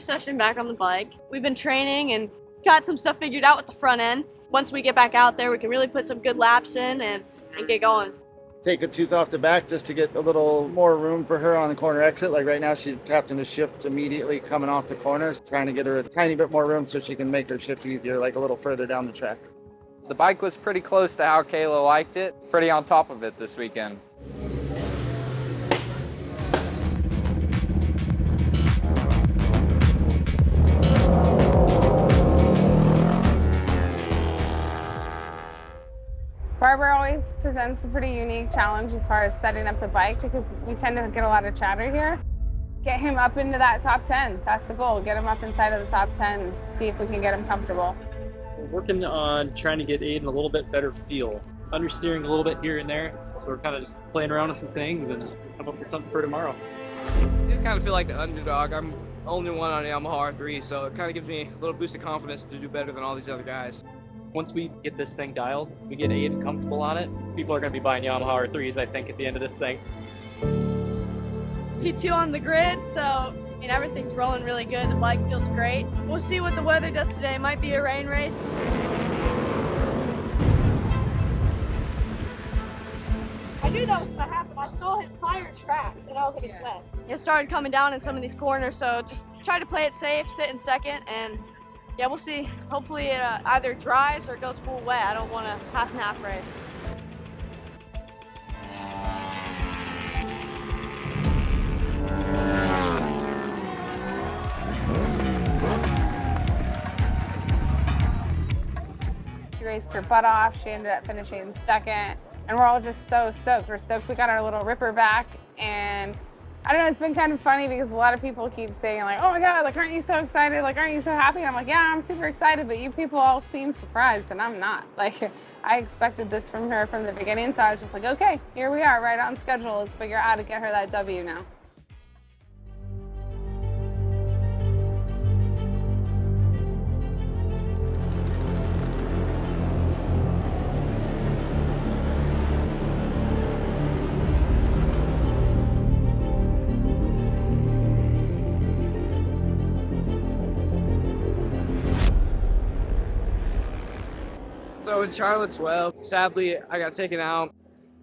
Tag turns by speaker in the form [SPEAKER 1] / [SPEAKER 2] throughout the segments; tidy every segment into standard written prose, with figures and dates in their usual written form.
[SPEAKER 1] first session back on the bike. We've been training and got some stuff figured out with the front end. Once we get back out there, we can really put some good laps in and get going.
[SPEAKER 2] Take the tooth off the back just to get a little more room for her on the corner exit. Like right now, she's having to shift immediately coming off the corners, trying to get her a tiny bit more room so she can make her shift easier, like a little further down the track.
[SPEAKER 3] The bike was pretty close to how Kayla liked it. Pretty on top of it this weekend.
[SPEAKER 4] Barber always presents a pretty unique challenge as far as setting up the bike because we tend to get a lot of chatter here. Get him up into that top 10. That's the goal. Get him up inside of the top 10 and see if we can get him comfortable.
[SPEAKER 5] We're working on trying to get Aiden a little bit better feel. Understeering a little bit here and there. So we're kind of just playing around with some things and come up with something for tomorrow.
[SPEAKER 6] I kind of feel like the underdog. I'm only one on Yamaha R3, so it kind of gives me a little boost of confidence to do better than all these other guys.
[SPEAKER 5] Once we get this thing dialed, we get Aiden comfortable on it, people are going to be buying Yamaha R3s, I think, at the end of this thing.
[SPEAKER 1] P2 on the grid, so I mean, everything's rolling really good. The bike feels great. We'll see what the weather does today. It might be a rain race. I knew that was going to happen. I saw his tires cracks, and I was like, it's wet. It started coming down in some of these corners, so just try to play it safe, sit in second, and yeah, we'll see. Hopefully it either dries or goes full wet. I don't want a half and half race.
[SPEAKER 4] She raced her butt off. She ended up finishing second. And we're all just so stoked. We're stoked we got our little ripper back. And I don't know, it's been kind of funny because a lot of people keep saying like, oh my God, like, aren't you so excited? Like, aren't you so happy? And I'm like, yeah, I'm super excited, but you people all seem surprised and I'm not. Like, I expected this from her from the beginning. So I was just like, okay, here we are right on schedule. Let's figure out how to get her that W now.
[SPEAKER 6] So in Charlottesville, sadly, I got taken out.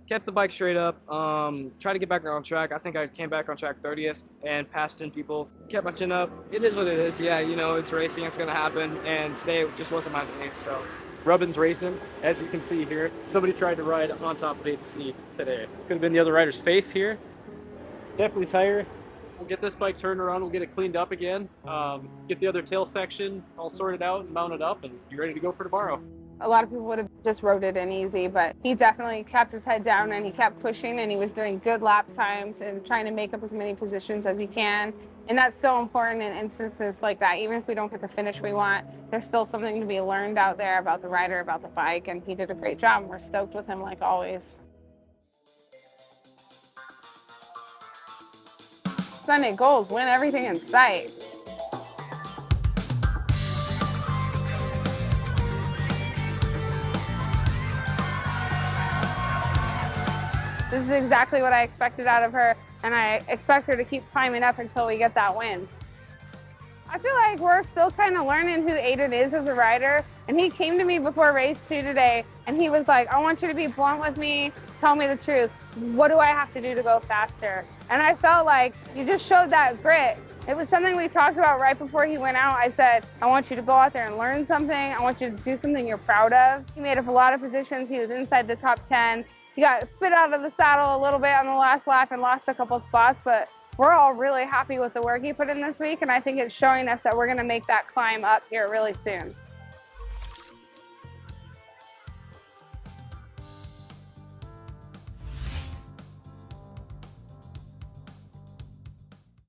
[SPEAKER 6] Kept the bike straight up, tried to get back on track. I think I came back on track 30th and passed in people. Kept my chin up. It is what it is. Yeah, you know, it's racing, it's gonna happen. And today it just wasn't my day, so.
[SPEAKER 5] Rubbin's racing, as you can see here. Somebody tried to ride on top of AC today. Could have been the other rider's face here. Definitely tired. We'll get this bike turned around, we'll get it cleaned up again. Get the other tail section all sorted out and mounted up and be ready to go for tomorrow.
[SPEAKER 4] A lot of people would have just rode it in easy, but he definitely kept his head down and he kept pushing and he was doing good lap times and trying to make up as many positions as he can. And that's so important in instances like that. Even if we don't get the finish we want, there's still something to be learned out there about the rider, about the bike, and he did a great job. We're stoked with him like always. Sunday goals, win everything in sight. This is exactly what I expected out of her, and I expect her to keep climbing up until we get that win. I feel like we're still kind of learning who Aiden is as a rider, and he came to me before race 2 today, and he was like, I want you to be blunt with me, tell me the truth. What do I have to do to go faster? And I felt like you just showed that grit. It was something we talked about right before he went out. I said, I want you to go out there and learn something. I want you to do something you're proud of. He made up a lot of positions. He was inside the top 10. He got spit out of the saddle a little bit on the last lap and lost a couple spots, but we're all really happy with the work he put in this week, and I think it's showing us that we're going to make that climb up here really soon.